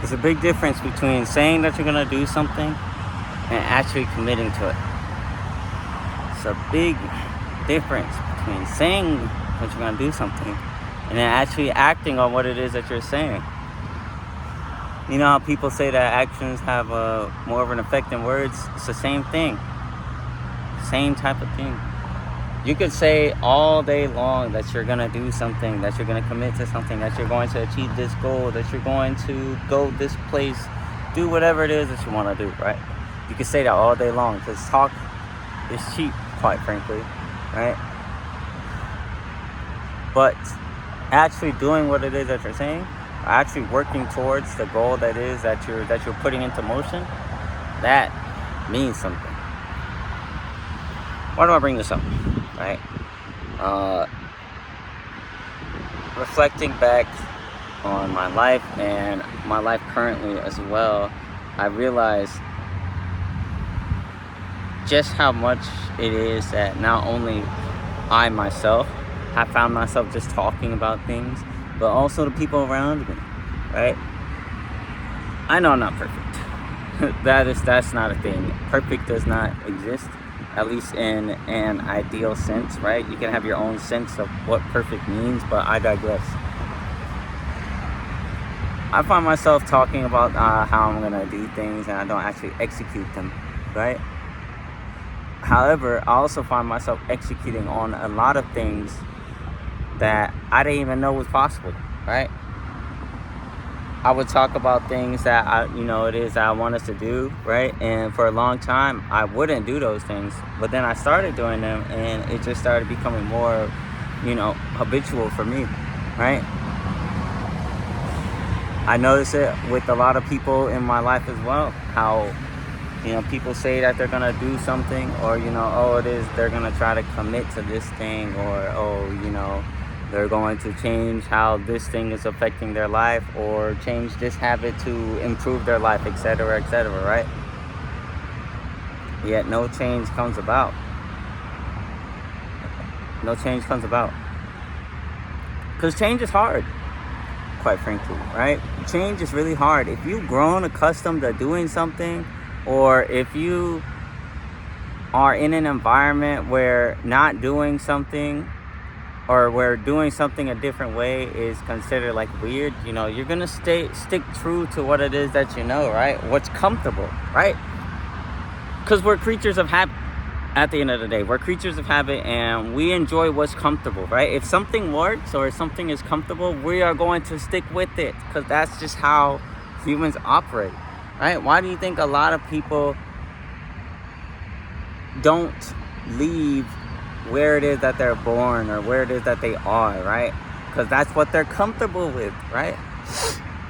There's a big difference between saying that you're going to do something and actually committing to it. It's a big difference between saying that you're going to do something and then actually acting on what it is that you're saying. You know how people say that actions have more of an effect than words? It's the same thing. Same type of thing. You could say all day long that you're going to do something, that you're going to commit to something, that you're going to achieve this goal, that you're going to go this place, do whatever it is that you want to do, right? You can say that all day long because talk is cheap, quite frankly, right? But actually doing what it is that you're saying, actually working towards the goal that is that you're putting into motion, that means something. Why do I bring this up? Right? Reflecting back on my life and my life currently as well, I realized just how much it is that not only I myself have found myself just talking about things, but also the people around me, right? I know I'm not perfect. That's not a thing. Perfect does not exist. At least in an ideal sense, right? You can have your own sense of what perfect means, but I digress. I find myself talking about how I'm going to do things and I don't actually execute them, right? However, I also find myself executing on a lot of things that I didn't even know was possible, right? I would talk about things that it is that I want us to do, right? And for a long time, I wouldn't do those things. But then I started doing them and it just started becoming more, habitual for me, right? I notice it with a lot of people in my life as well. How, people say that they're going to do something or, they're going to try to commit to this thing or, they're going to change how this thing is affecting their life or change this habit to improve their life, etc., right? Yet no change comes about. No change comes about. Because change is hard, quite frankly, right? Change is really hard. If you've grown accustomed to doing something, or if you are in an environment where not doing something or where doing something a different way is considered like weird, you're gonna stick true to what it is that right? What's comfortable, right? Because we're creatures of habit. At the end of the day, we're creatures of habit and we enjoy what's comfortable, right? If something works or if something is comfortable, we are going to stick with it because that's just how humans operate, right? Why do you think a lot of people don't leave where it is that they're born or where it is that they are, right? Because that's what they're comfortable with, right?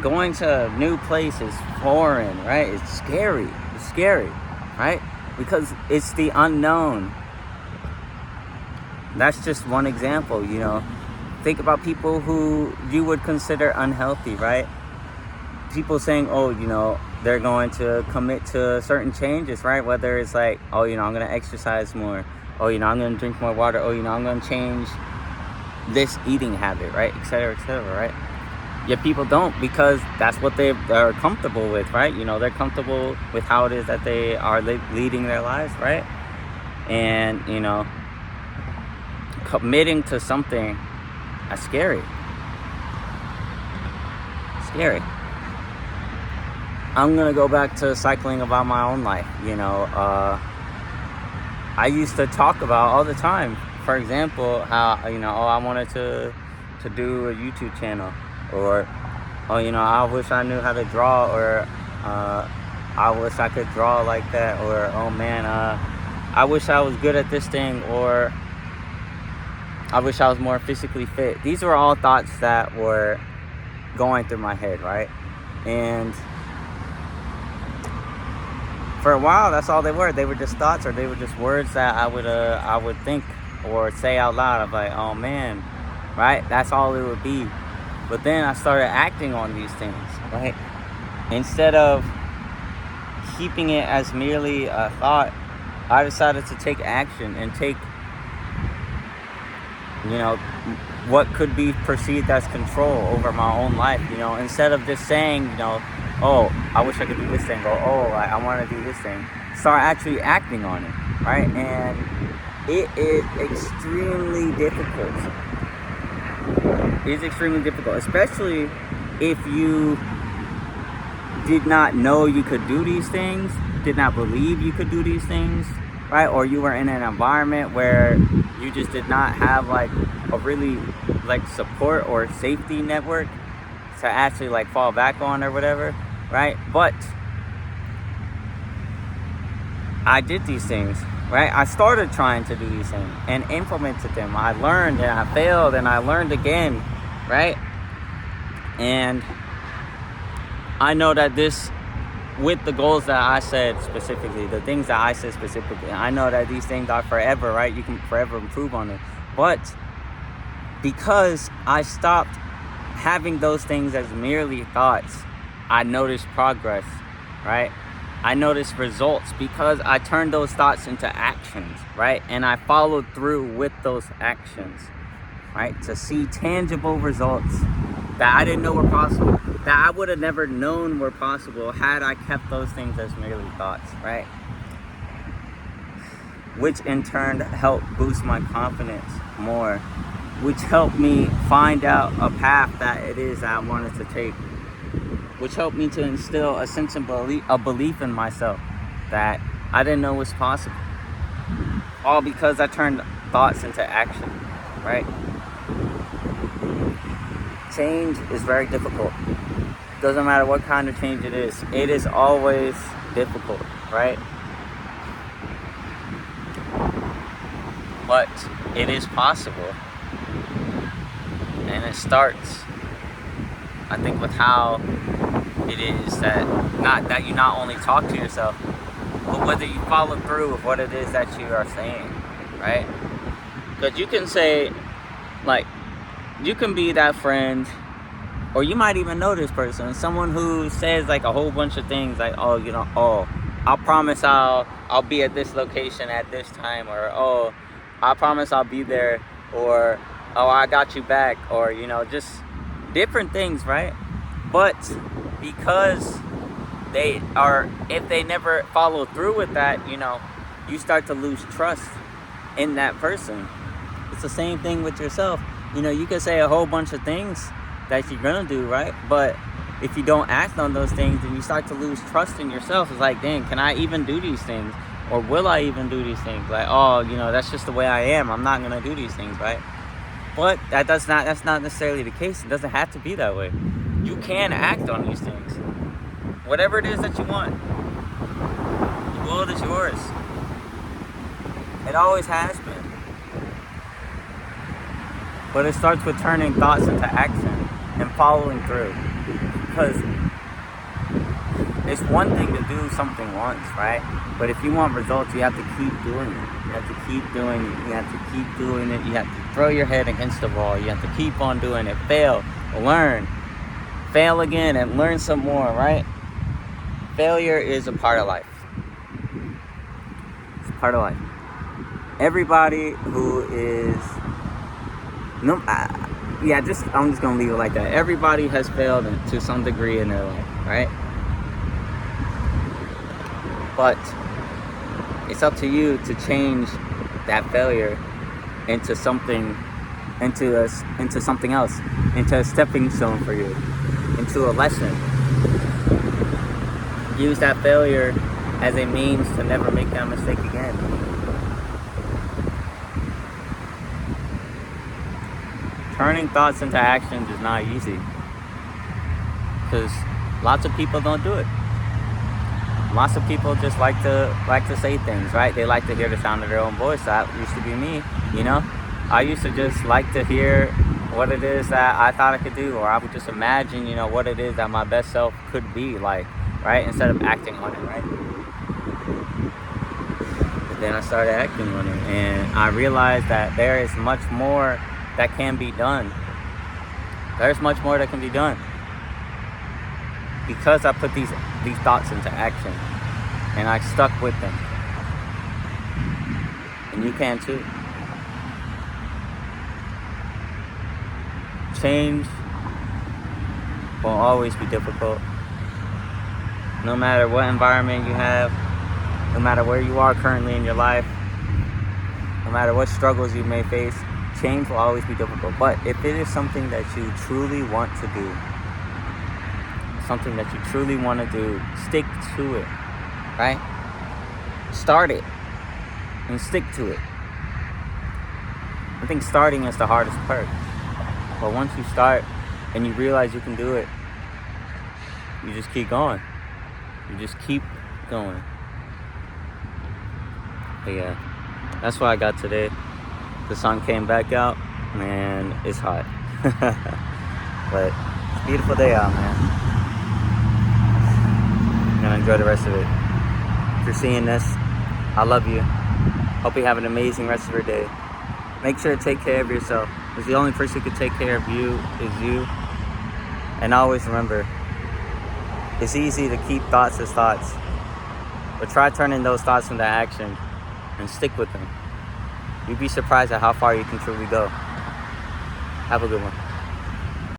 Going to a new place is foreign, right? It's scary, right? Because it's the unknown. That's just one example, Think about people who you would consider unhealthy, right? People saying, they're going to commit to certain changes, right? Whether it's like, I'm going to exercise more. I'm going to drink more water. I'm going to change this eating habit, right? Et cetera, right? Yet people don't because that's what they are comfortable with, right? They're comfortable with how it is that they are leading their lives, right? And, committing to something that's scary. I'm going to go back to cycling about my own life, I used to talk about all the time, for example, how, I wanted to do a YouTube channel, or, I wish I knew how to draw, or, I wish I could draw like that, or, I wish I was good at this thing, or I wish I was more physically fit. These were all thoughts that were going through my head, right? And for a while, that's all they were. They were just thoughts, or they were just words that I would think or say out loud. I'm like, oh man, right? That's all it would be. But then I started acting on these things, right? Instead of keeping it as merely a thought, I decided to take action and take, what could be perceived as control over my own life. Instead of just saying, oh, I wish I could do this thing, or oh, I want to do this thing. Start actually acting on it, right? And it is extremely difficult. It's extremely difficult, especially if you did not know you could do these things, did not believe you could do these things, right? Or you were in an environment where you just did not have like a really like support or safety network to actually like fall back on or whatever, right? But I did these things, right? I started trying to do these things and implemented them. I learned and I failed and I learned again, right? And I know that this, with the goals that I said specifically, the things that I said specifically, I know that these things are forever, right? You can forever improve on it. But because I stopped having those things as merely thoughts, I noticed progress, right? I noticed results because I turned those thoughts into actions, right? And I followed through with those actions, right? To see tangible results that I didn't know were possible, that I would have never known were possible had I kept those things as merely thoughts, right? Which in turn helped boost my confidence more, which helped me find out a path that it is that I wanted to take, which helped me to instill a sense of belief in myself that I didn't know was possible. All because I turned thoughts into action, right? Change is very difficult. Doesn't matter what kind of change it is always difficult, right? But it is possible. And it starts, I think, with how it is that you not only talk to yourself, but whether you follow through with what it is that you are saying, right? Because you can say, like, you can be that friend, or you might even know this person, someone who says like a whole bunch of things like, oh, you know, oh, I'll promise I'll be at this location at this time, or oh, I promise I'll be there, or oh, I got you back, or you know, just different things, right? But because if they never follow through with that, you know, you start to lose trust in that person. It's the same thing with yourself. You know, you can say a whole bunch of things that you're gonna do, right? But if you don't act on those things, then you start to lose trust in yourself. It's like, dang, can I even do these things? Or will I even do these things? Like, oh, you know, that's just the way I am. I'm not gonna do these things, right? But that's not necessarily the case. It doesn't have to be that way. You can act on these things. Whatever it is that you want. The world is yours. It always has been. But it starts with turning thoughts into action and following through. Because it's one thing to do something once, right? But if you want results, you have to keep doing it. You have to keep doing it. You have to keep doing it. You have to throw your head against the wall. You have to keep on doing it. Fail, learn, fail again, and learn some more, right? Failure is a part of life. It's a part of life. Everybody who is I'm just gonna leave it like that. Everybody has failed to some degree in their life, right? But it's up to you to change that failure into something else, into a stepping stone for you, into a lesson. Use that failure as a means to never make that mistake again. Turning thoughts into actions is not easy, because lots of people don't do it. Lots of people just like to say things, right? They like to hear the sound of their own voice. That used to be me, you know? I used to just like to hear what it is that I thought I could do, or I would just imagine, you know, what it is that my best self could be like, right? Instead of acting on it, right? But then I started acting on it, and I realized that there is much more that can be done. There's much more that can be done, because I put these thoughts into action, and I stuck with them. And you can too. Change will always be difficult. No matter what environment you have, no matter where you are currently in your life, no matter what struggles you may face, change will always be difficult. But if it is something that you truly want to do, stick to it, right? Start it and stick to it. I think starting is the hardest part. But once you start and you realize you can do it, you just keep going. You just keep going. But yeah, that's what I got today. The sun came back out. Man, it's hot. But it's a beautiful day out, man. I'm gonna enjoy the rest of it. If you're seeing this, I love you. Hope you have an amazing rest of your day. Make sure to take care of yourself, because the only person who can take care of you is you. And always remember, it's easy to keep thoughts as thoughts, but try turning those thoughts into action and stick with them. You'd be surprised at how far you can truly go. Have a good one.